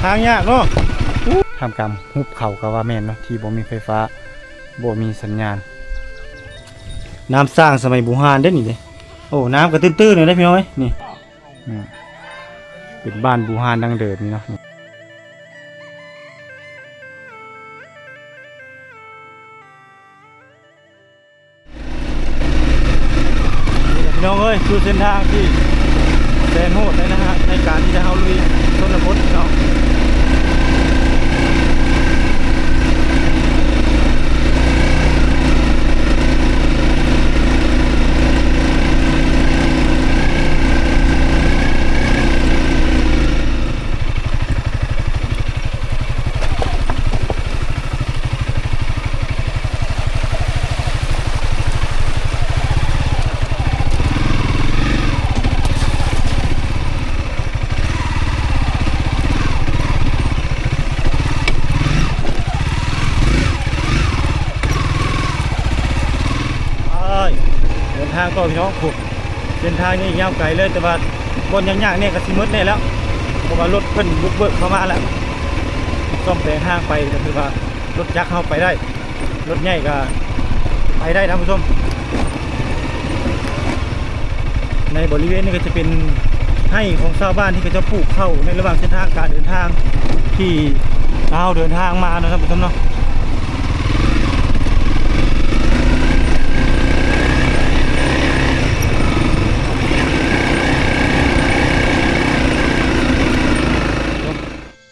ทางยากเนาะทำกรรมหุบเขากับว่าแม่นเนาะที่บ่มีไฟฟ้าบ่มีสัญญาณน้ำสร้างสมัยบูฮานได้นี่เด้โอ้น้ำก็ตื้นๆเลยได้พี่น้องเอ้ยนี่เป็นบ้านบูฮานดังเดิมนี่เนาะพี่น้องเอ้ยคือเส้นทางที่แสนโหดเลยนะฮะในการที่จะเฮาลุยชนบทเนาะเดินทางต่อพี่น้องผูกเส้นทางนี้ยาวไกลเลยแต่ว่าบนยากๆเนี่ยก็สิมืดเนี่ยแล้วเพราะว่ารถเพิ่นบุกเบิกเข้ามาแล้วซ่อมแปลงทางไปก็คือว่ารถยักษ์เข้าไปได้รถใหญ่ก็ไปได้ท่านผู้ชมในบริเวณนี้ก็จะเป็นให้ของชาวบ้านที่เขาจะปลูกเข้าในระหว่างเส้นทางการเดินทางที่เราเดินทางมานะท่านผู้ชมเนาะ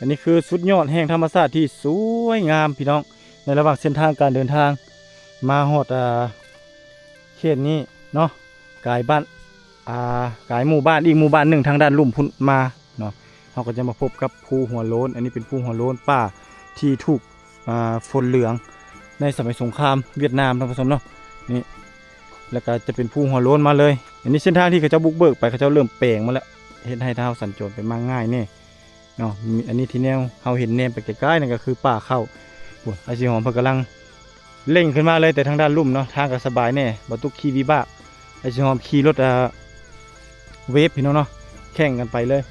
อันนี้คือสุดยอดแห่งธรรมชาติที่สวยงามพี่น้องในระหว่างเส้นทางการเดินทางมาฮอดเขตนี้เนาะกายบ้านกายหมู่บ้านอีกหมู่บ้านหนึ่งทางด้านลุ่มพุ่นมาเนาะเราก็จะมาพบกับภูหัวโล้นอันนี้เป็นภูหัวโล้นป่าที่ถูกฝนเหลืองในสมัยสงครามเวียดนามท่านผู้ชมเนาะนี่แล้วก็จะเป็นภูหัวโล้นมาเลยอันนี้เส้นทางที่เขาจะบุกเบิกไปเขาจะเริ่มแปลงมาแล้วเห็นให้เท้าสัญจรไปมาง่ายนี่เนาะอันนี้ที่แนวเราเห็นแนมไปใกล้ๆนั่นก็คือป่าเข้าไอซีหอมเพิ่งกำลังเล่งขึ้นมาเลยแต่ทางด้านลุ่มเนาะทางก็สบายแน่บรรทุกขี่วิบากไอซีหอมขี่รถเวฟพี่น้องเนาะแข่งกันไปเลย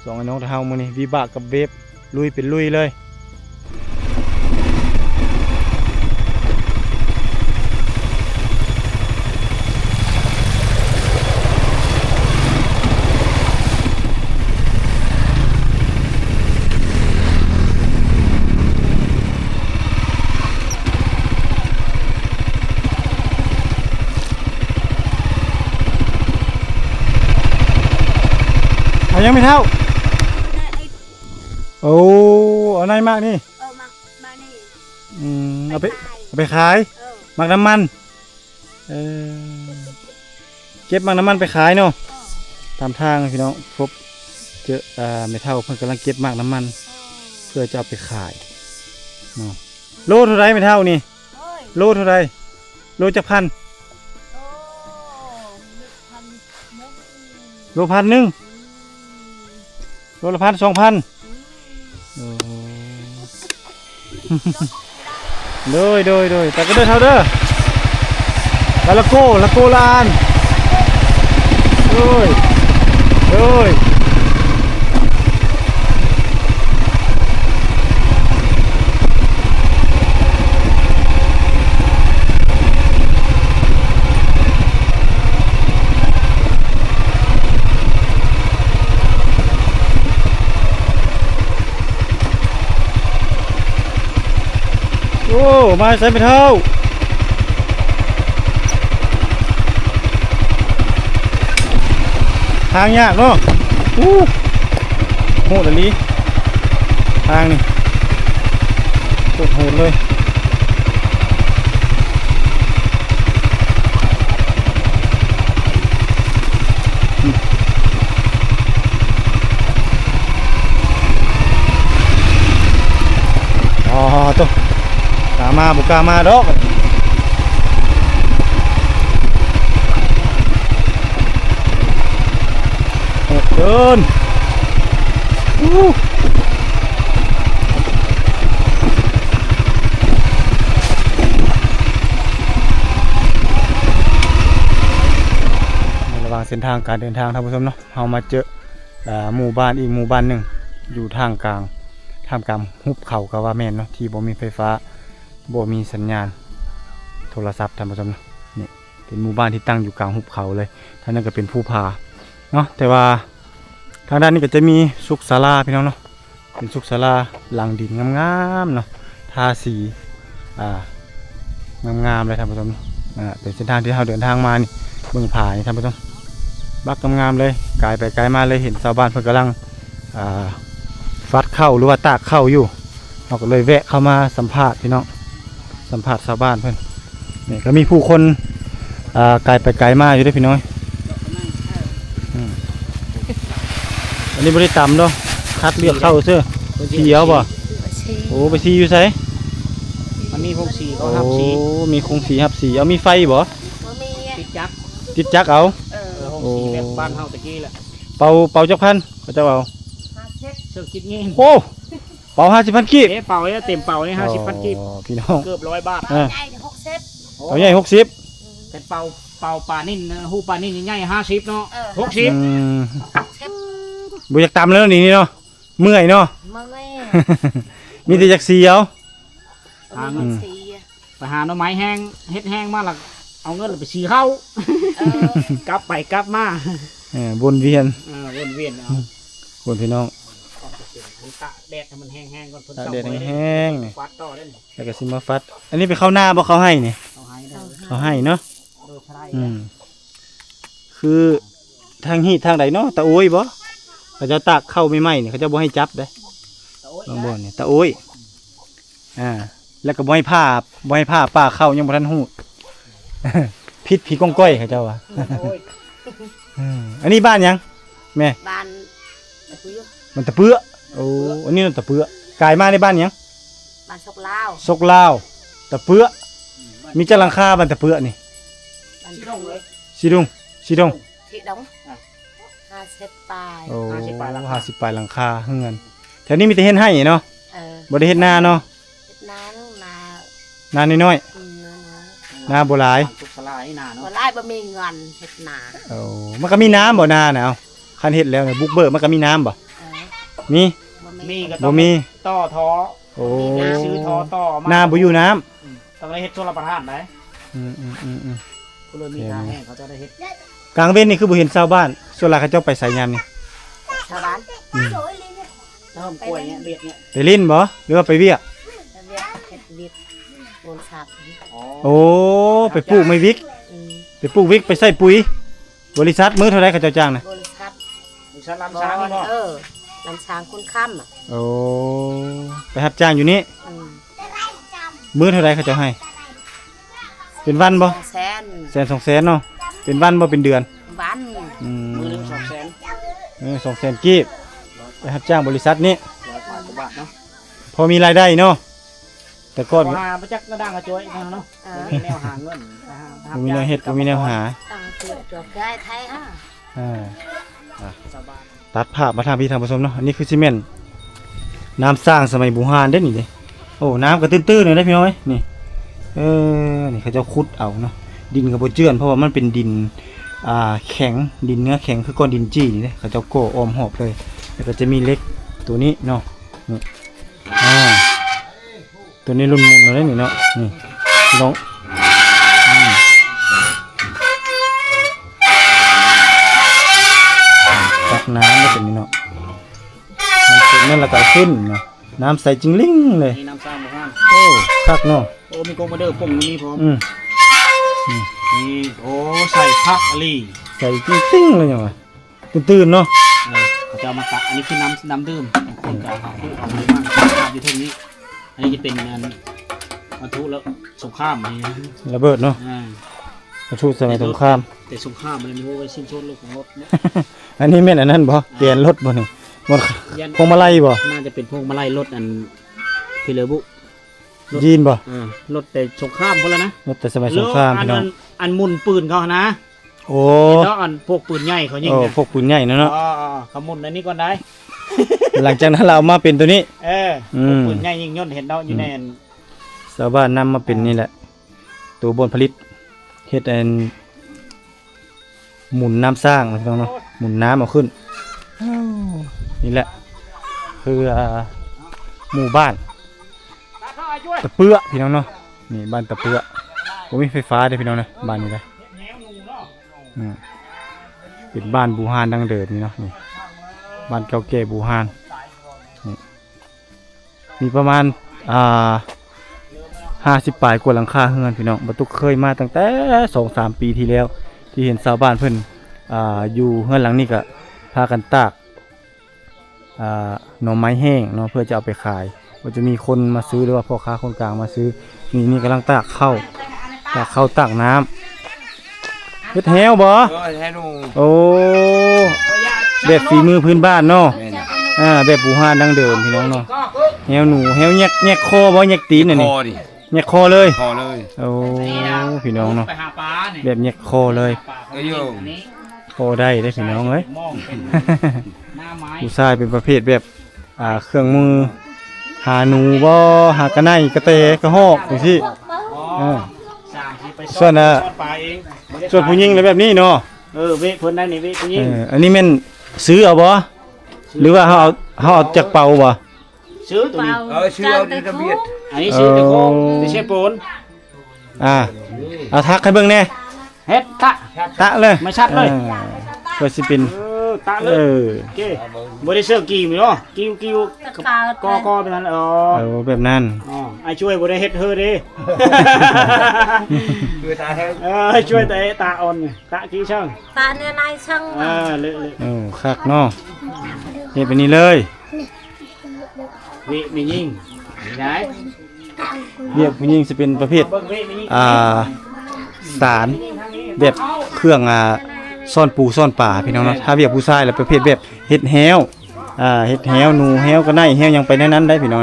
สองไอ้น้องเท้ามือนี่วิบากกับเวฟลุยเป็นลุยเลยยังไม่เท่าโอ้เอาไหนมากนี่มานี่เอาไปขายมักน้ำมันเก็บมักน้ำมันไปขายเนาะตามทางพี่น้องพบเจอไม่เท่าเพิ่งกำลังเก็บมักน้ำมันเพื่อจะเอาไปขายเนาะโลเท่าไรไม่เท่านี่โลเท่าไรโลจะพันโล1,000โลละ1,000 2,000โดยแต่ก็เดินเท่าเด้อละโกลานโดยโอ้มาใส่ไปเท่าทางยากเนาะโหดอันนี้ทางนี่โหดเลยตัวกามาบุกามาดอกเดินระหว่างเส้นทางการเดินทางท่านผู้ชมเนาะเรามาเจอหมู่บ้านอีกหมู่บ้านหนึ่งอยู่ทางกลาง ท่ามกลางหุบเขาก็ว่าแม่นเนาะที่บ่มีไฟฟ้าบ่มีสัญญาณโทรศัพท์ท่านผู้ชมเนาะนี่เป็นหมู่บ้านที่ตั้งอยู่กลางหุบเขาเลยท่างนั้นก็เป็นภูผาเนาะแต่ว่าทางด้านนี้ก็จะมีสุขศาลาพี่น้องเนาะเป็นสุขศาลาหลังดินงามๆเนาะทาสีงามๆเลยท่านผู้ชมเป็นเส้นทางที่เราเดินทางมานี่เบิ่งผานี่ท่านผู้ชมบักงามๆเลยไกลไปไกลมาเลยเห็นชาวบ้านเพิ่นกำลังฟัดเข้าหรือว่าตากเข้าอยู่เราก็เลยแวะเข้ามาสัมภาษณ์พี่น้องสัมภาษณ์ชาวบ้านเพิ่นนี่ก็มีผู้คนไกลไปไกลมาอยู่ด้วยพี่น้อยอันนี้บริตำเนาะคัดเลือกเข้าเสื้อสีเอาบ่โอ้ไปสีอยู่ไสมันมีพงสีเขาหับสี โอ้มีคงสีหับสีเอามีไฟบ่ติดจัก ติดจักเอาพงสีแบบบ้านเฮาตะกี้แหละเป่าจักพันเขาจะเอาเสื้อคิดงี้โอ้เป่า50,000กีบเป่าเนี่ยเต็มเป่าเนี่ย50,000กีบพี่น้องเกือบ100 บาทเป่าใหญ่60แต่เป่าปลานิ่นหูปลานิ่นใหญ่50เนาะ60บ่อยากตำแล้วนี่เนาะเมื่อยเนาะมีแต่จักสีเอาหาเงินไปหาหน่อไม้แห้งเฮ็ดแห้งมาหลักเอาเงินไปสีเข้ากลับไปกลับมาวนเวียนเอาวนพี่น้องตะแดดให้มันแห้งๆก่อนฝนตกแดดแห้งๆนี่ฟัดต่อได้แล้วก็สิมาฟัดอันนี้ไปเข้าหน้าบ่เขาให้นี่เขาให้เนาะคือทางฮีทางใดเนาะตะโอ้ยบ่เขาจะตากเข้าไม่ไหมนี่เขาจะบ่ให้จับเด้บางบ่นี่ตะโอ้ยแล้วก็บ่ให้ผ้าป้าเข้ายังบ่ทันฮู้พิษผีก้องก้อยเขาเจ้าว่าอันนี้บ้านยังแม่บ้านมันตะเปื้อโอ้อันนี้มันตะเปื้อกลายมาในบ้านยังบ้านซกลาวตะเปื้อมีเจ้าหลังคาบ้านตะเปื้อนี่สีดงที่ดง50 ปลายโอ้50 ปลายหลังคาเฮือนแถวนี้มีแต่เฮ็ดให้เนาะบ่ได้เฮ็ดนาเนาะนาน้อยๆนาบ่หลายบ่หลายบ่มีเงินเฮ็ดนาโอ้มันก็มีน้ำบ่นาน่ะเอาคันเฮ็ดแล้วเนี่ยบุกเบิกมันก็มีน้ำบ่มีก็ต้องต่อท่อโอ้ซื้อท่อต่อมาน้ำบ่อยู่น้ำต้องได้เฮ็ดชลประทานได้คุณเลยมีทางแห้งเขาจะได้เฮ็ดกลางเว้นนี่คือบ่เห็นชาวบ้านส่วนหลายเขาเจ้าไปไสยามนี่ชาวบ้านน้ำป่วยเนี่ยเบียดเนี่ยไปลิ้นบ่หรือว่าไปเวียกเฮ็ดเวียกโอนสัตว์โอ้ไปปลูกไม้วิกไปปลูกวิกไปใส่ปุ๋ยบริษัทมื้อเท่าไรเขาเจ้าจ้างนะบริษัทลำช้างบ่ลำช้างคุณค่ำโอ้ไปรับจ้างอยู่นี่มื้อเท่าไรเขาเจ้าให้เป็นวันบ่100,000 200,000เนาะเป็นวันบ่เป็นเดือนวันมื้อนึง200,000 200,000กีบไปรับจ้างบริษัทนี้100 บาทเนาะพอมีรายได้เนาะแต่ก่อนหาประจักษ์กระด้างกระจวยเนาะมีแนวหาเงินมีแนวเฮ็ดก็มีแนวหาได้ไทยตัดภาพมาทางพี่ทางผสมเนาะอันนี้คือซีเมนต์น้ำสร้างสมัยโบราณเด้นี่เด้โอ้น้ำก็ตื้นๆเลยได้พี่น้อยนี่นี่เขาจะขุดเอาเนาะดินกับโบเจือนเพราะว่ามันเป็นดินแข็งดินเนื้อแข็งคือก้อนดินจี้นี่เด้เขาจะโก้ออมหอบเลยแล้วก็จะมีเล็กตัวนี้เนาะนี่ตัวนี้รุ่นมุนเลยนี่เนาะนี่น้องตักน้ำก็เป็นนี่เนาะมันเป็นนั่นละก็ขึ้นเนาะน้ำใสจริงลิ่งเลยน้ำสร้างหมู่บ้านโอ้คักเนาะโอ้มีกงมาเดอร์ปุ่งนี่พร้อมนี่โอ้ใส่พักอะไรใส่จริงๆเลยอย่างไรตื่นๆเนาะเขาจะมาตักอันนี้คือน้ำดื่มคนจะเอาที่เอาไปมั่งอยู่ที่นี้อันนี้จะเป็นงานวัตถุแล้วสงครามนี่ระเบิดเนาะวัตถุสมัยสงครามแต่สงครามมันมีโว้ยชิ้นชนลูกของรถอันนี้แม่นอันนั้นบ่เปลี่ยนรถบ่นี่พวงมาลัยบ่น่าจะเป็นพวงมาลัยรถอันพิเลบุยีนบ่รถแต่สงครามพุ่นแล้วนะรถแต่สมัยสงครามพี่น้องอันมุนปืนเขานะโอ้แล้วอันพวกปืนใหญ่เขายิงพวกปืนใหญ่เนาะเขามุนอันนี้ก่อนได้หลังจากนั้นเรามาเป็นตัวนี้ปืนใหญ่ยิงย่นเห็นเราอยู่ในชาวบ้านนำมาเป็นนี่แหละตัวบนผลิตเฮ็ดอันหมุนน้ำสร้างพี่น้องเนาะหมุนน้ำเอาขึ้นนี่แหละคือ หมู่บ้านตะเปื้อพี่น้องเนาะนี่บ้านตะเปื้อบ่มีไฟฟ้าเด้อพี่น้องนะบ้านนี้เลยเป็นบ้านบูฮานดังเดิมนี่เนาะนี่บ้านเก่าแก่บูฮานนี่มีประมาณ50 ปลายกว่าหลังคาเฮือนพี่น้องบ่ตุกเคยมาตั้งแต่ 2-3 ปีที่แล้วที่เห็นชาวบ้านเพิ่นอยู่เฮือนหลังนี้ก็พากันตากหน่อไม้แห้งเนาะเพื่อจะเอาไปขายว่าจะมีคนมาซื้อหรือว่าพ่อค้าคนกลางมาซื้อนี่กำลังตากข้าวตากน้ำเฮ็ดแฮวบ่โอ้แบบฝีมือพื้นบ้านเนาะแบบบูฮานดังเดิมพี่น้องเนาะแฮวหนูแฮวแยกคอบ่แยกตีนนี่แยกคอเลยโอ้พี่น้องเนาะแบบแยกคอเลยคอได้พี่น้องเอ้ยผู้ชายเป็นประเภทแบบเครื่องมือหาหนูบ่หากระไนกระเตกระหอกจังซี่ส่วนผู้หญิงเลยแบบนี้เนาะเวเพิ่นได้นี่เวผู้หญิงอันนี้แม่นซื้อเอาบ่หรือว่าเฮาเอาจากเป่าบ่ซื้อตัวนี้ซื้อเอาในระเบียบอันนี้ซื้อตะโกงไม่ใช่ปูนเอาทักให้เบิ่งแน่เฮ็ดตะเลยไม่ชัดเลยเพื่อสิเป็นตะเลยโอเคบ่ได้เสื้อกี่มั้ยเนาะกิ้วกอเป็นนั้นแบบนั้นไอ้ช่วยบ่ได้เฮ็ดเฮ้อเด้ช่วยตาเฮ็ดช่วยตาอ่อนตะกี่ช่างตาเนี่ยนายช่างเลยคักเนาะเฮ็ดไปนี่เลยมียิงได้เรียกผู้หญิงสิเป็นประเภทสารแบบเครื่องซ่อนปูซ่อนป่าพี่น้องเนาะถ้าเรียกผู้ชายแล้วประเภทแบบเฮ็ดแฮวเฮ็ดแฮวหนูแฮวก็ได้แฮวยังไปในนั้นได้พี่น้อง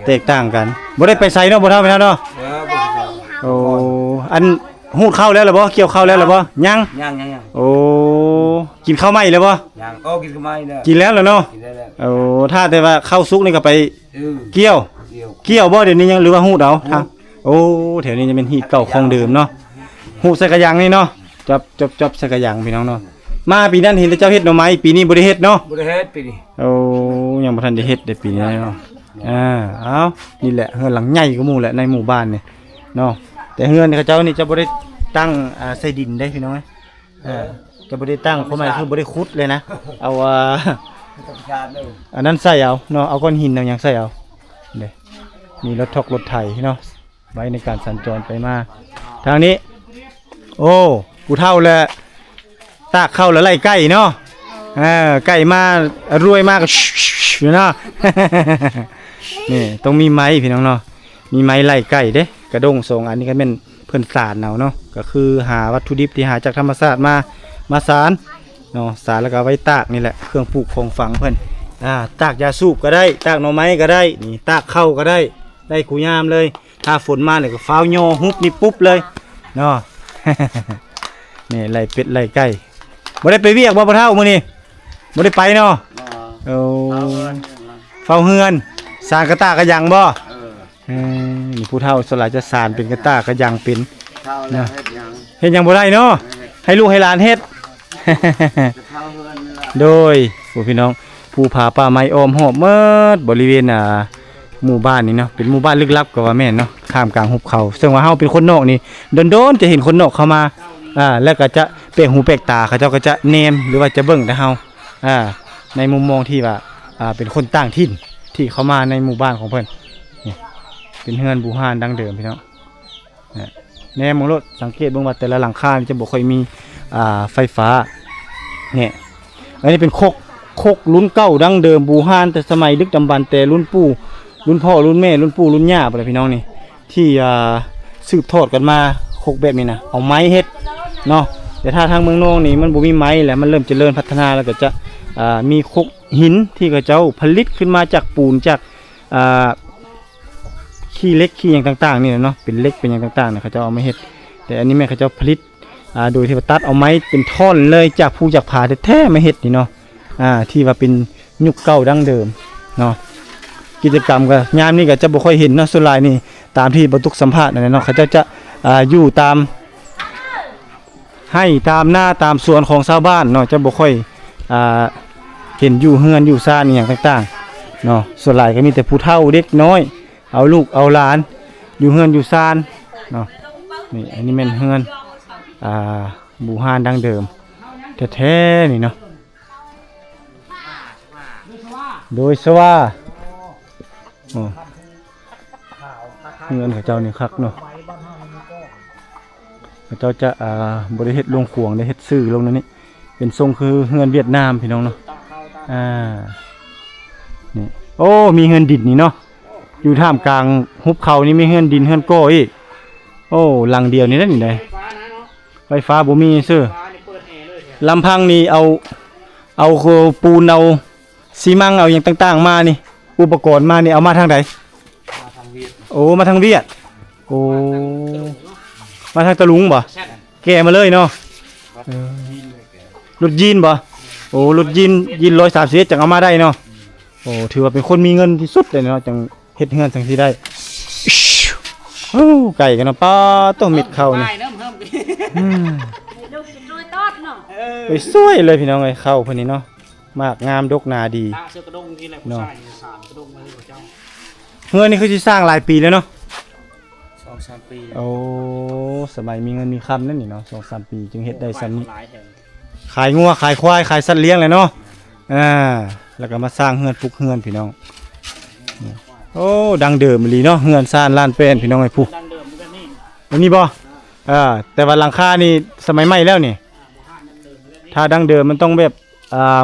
แตกต่างกันบ่ได้ไปใส่เนาะบ่เท่าไปเท่าเนาะโอ้อันหูดเข้าแล้วหรือบ่เกี่ยวเข้าแล้วหรือบ่ยังโอ้กินข้าวไหม้แล้วบ่ยังกินข้าวไหม้แล้วกินแล้วเหรอเนาะโอ้ถ้าแต่ว่าข้าวซุกนี่ก็ไปเกี่ยวบ่เดี๋ยวนี้ยังหรือว่าหูดเอาทางโอ้แถวนี้จะเป็นหีบเก่าของเดิมเนาะหูใส่กระยังนี่เนาะจบใส่กระยังพี่น้องเนาะมาปีนั้นเห็นเจ้าเฮ็ดหน่อไม้ปีนี้บ่ได้เฮ็ดเนาะบ่ได้เฮ็ดปีนี้โอ้ยังบ่ทันได้เฮ็ดได้ปีนี้เนาะเอานี่แหละเฮือนหลังใหญ่กว่าหมู่แหละในหมู่บ้านนี่เนาะแต่เฮือนเขาเจ้านี่จะบ่ได้ตั้งใส่ดินได้พี่น้องจะบ่ได้ตั้งเพราะมันคือบ่ได้ขุดเลยนะเอาอันนั้นใส่เอาเนาะเอาก้อนหินเอาหยังใส่เอาเด้มีรถไถเนาะไว้ในการสัญจรไปมาทางนี้โอ้กูเท่าแล้วตากเข้าแล้วไล่ไก่เนาะไก่มารวยมากอยู่เนาะนี่ต้องมีไม้พี่น้องเนาะมีไม้ไล่ไก่เด้กระด้ง2อันนี้ก็เป็นเพิ่นสารเอาเนาะก็คือหาวัตถุดิบที่หาจากธรรมชาติมาสารเนาะสารแล้วก็ไว้ตากนี่แหละเครื่องปลูกของฝังเพิ่นตากยาสูบก็ได้ตากหน่อไม้ก็ได้นี่ตากเข้าก็ได้กูยามเลยถ้าฝนมาเนี่ยก็ฟ้าวโยฮุบนี่ปุ๊บเลยเนาะนี่ไล่เป็ดไล่ไก่บ่ได้ไปเวียกบ่เท่ามื้อนี้บ่ได้ไปเนาะเฝ้าเฮือนสารกระตากระยังบ่นี่ผู้เฒ่าสลายจะสารเป็นกระตากระยังเป็นนะเฮ็ดยังบ่ได้เนาะให้ลูกให้หลานเฮ็ดโดยผู้พี่น้องผู้ผาป่าไม้อ้อมหอบเมิดบริเวณหมู่บ้านนี่เนาะเป็นหมู่บ้านลึกลับก็ว่าแม่นเนาะข้ามกลางหุบเขาซึ่งว่าเฮาเป็นคนนอกนี่โดนๆจะเห็นคนนอกเข้ามาแล้วก็จะเปกหูเปกตาเขาเจ้าก็จะเนมหรือว่าจะเบิ่งแต่เฮาในมุมมองที่ว่าเป็นคนต่างถิ่นที่เข้ามาในหมู่บ้านของเพิ่นนี่เป็นเฮือนบูฮานดังเดิมพี่น้องแนมมองรถสังเกตเบิ่งว่าแต่ละหลังคาจะบ่ค่อยมีไฟฟ้าเนี่ยอันนี้เป็นคกรุ่นเก่าดังเดิมบูฮานแต่สมัยดึกดำบรรพ์แต่รุ่นปู่รุ่นพ่อรุ่นแม่รุ่นปู่รุ่นย่าอะไรพี่น้องนี่ที่สืบทอดกันมาคกแบบนี้นะเอาไม้เฮ็ดเนาะแต่ถ้าทางเมืองนอกนี่มันบ่มีไม้แหละมันเริ่มเจริญพัฒนาแล้วก็จะมีคกหินที่เขาเจ้าผลิตขึ้นมาจากปูนจากขี้เล็กขี้อย่างต่างๆนี่เนาะเป็นเล็กเป็นอย่างต่างๆเนี่ยเขาจะเอามาเฮ็ดแต่อันนี้แม่เขาจะผลิตโดยที่ว่าตัดเอาไม้เป็นท่อนเลยจากภูจากผาแท้ๆมาเฮ็ดนี่เนาะที่ว่าเป็นยุคเก่าดั้งเดิมเนาะกิจกรรมก็ยามนี้ก็จะบ่ค่อยเห็นเนาะส่วนหลายนี่ตามที่บรรทุกสัมภาษณ์นั่นเนาะเขาจะอยู่ตามให้ตามหน้าตามสวนของชาวบ้านเนาะจะบ่ค่อยเห็นอยู่เฮือนอยู่ซ่านอย่างต่างๆ เนาะส่วนหลายก็มีแต่ผู้เฒ่าเด็กน้อยเอาลูกเอาหลานอยู่เฮือนอยู่ซานเนาะนี่อันนี้แม่นเฮือนบูฮานดังเดิมแท้ๆนี่เนาะโดยสว่าโอ้เงินของเจ้านี่คักเนาะเจ้าจะบริเฮ็ดลงขวงได้เฮ็ดซื่อลงนั่นนี่เป็นทรงคือเฮือนเวียดนามพี่น้องเนาะนี่โอ้มีเฮือนดินนี่เนาะอยู่ท่ามกลางหุบเขานี่มีเฮือนดินเฮือนโก้อีกโอ้หลังเดียวนี่นั่นนี่ได้ไฟฟ้าบ่มีซื่อลำพังนี่เอาปูนเอาซีมังเอาอย่างต่างๆมานี่อุปกรณ์มานี่เอามาทางใดโอ้มาทางเวียดโอ้มาทางตะลุงบ่แกมาเลยเนาะรถยีนบ่โอ้รถยีน130จังเอามาได้เนาะโอ้ถือว่าเป็นคนมีเงินที่สุดเลยเนาะจังเฮ็ดเฮือนจังซี่ได้โอ้ไก่กันเนาะป้าต้องเม็ดเข้านี่ไปสวยเลยพี่น้องเอ้ยเข้าเพิ่นนี่เนาะมากงามดกหนาดีเนาะเฮือนนี่คือสิสร้างหลายปีแล้วเนาะ 2-3 ปีโอ้สมัยมีเงินมีคำนั่นนี่เนาะ2-3 ปีจึงเฮ็ดได้ซ้ำนี้ขายงัวขายควายขายสัตว์เลี้ยงเลยเนาะแล้วก็มาสร้างเฮือนปลูกเฮือนพี่น้องโอ้ดังเดิมอีหลีเนาะเฮือนซ่านล้านเป็นพี่น้องไอ้ผู้ดังเดิมแบบนี้อันนี้บ่แต่ว่าหลังคานี่สมัยใหม่แล้วนี่ถ้าดังเดิมมันต้องแบบ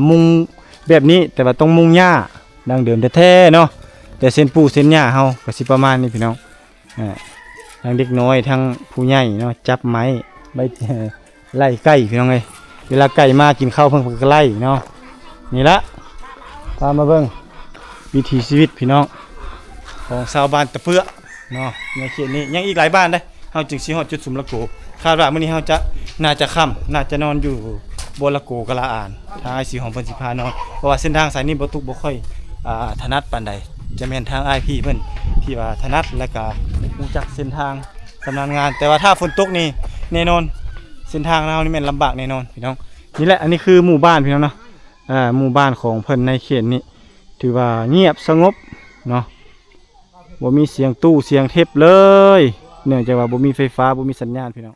มุงแบบนี้แต่ว่าต้องมุงหญ้าดังเดิมแท้ๆเนาะแต่เส้นปูเส้นหญ้าเฮาก็สิประมาณนี้พี่น้องทั้งเด็กน้อยทั้งผู้ใหญ่เนาะจับไม้ใบไล่ไก่พี่น้องเอ้ยเวลาไก่มากินข้าวเพิ่นก็ไล่เนาะนี่ละตามมาเบิ่งวิถีชีวิตพี่น้องของชาวบ้านตะเปื้อเนาะในเขตนี้ยังอีกหลายบ้านเด้เฮาจึงสิฮอดจุดสุมละโกคาดว่ามื้อนี้เฮาจะน่าจะค่ำน่าจะนอนอยู่บนละโกกะลาอ่านทางไอ้สีของเพิ่นสิพานอนเพราะว่าเส้นทางสายนี้บ่ตุกบ่ค่อยถนัดปานใดจะแม่นทางอ้ายพี่เพิ่นที่ว่าถนัดและก็รู้จักเส้นทางชำนาญงานแต่ว่าถ้าฝนตกนี่แน่นอนเส้นทางเรานี่แม่นลำบากแน่นอนพี่น้องนี่แหละอันนี้คือหมู่บ้านพี่น้องเนาะหมู่บ้านของเพิ่นในเขตนี้ถือว่าเงียบสงบเนาะบ่มีเสียงตู้เสียงเทปเลยเนื่องจากว่าบ่มีไฟฟ้าบ่มีสัญญาณพี่น้อง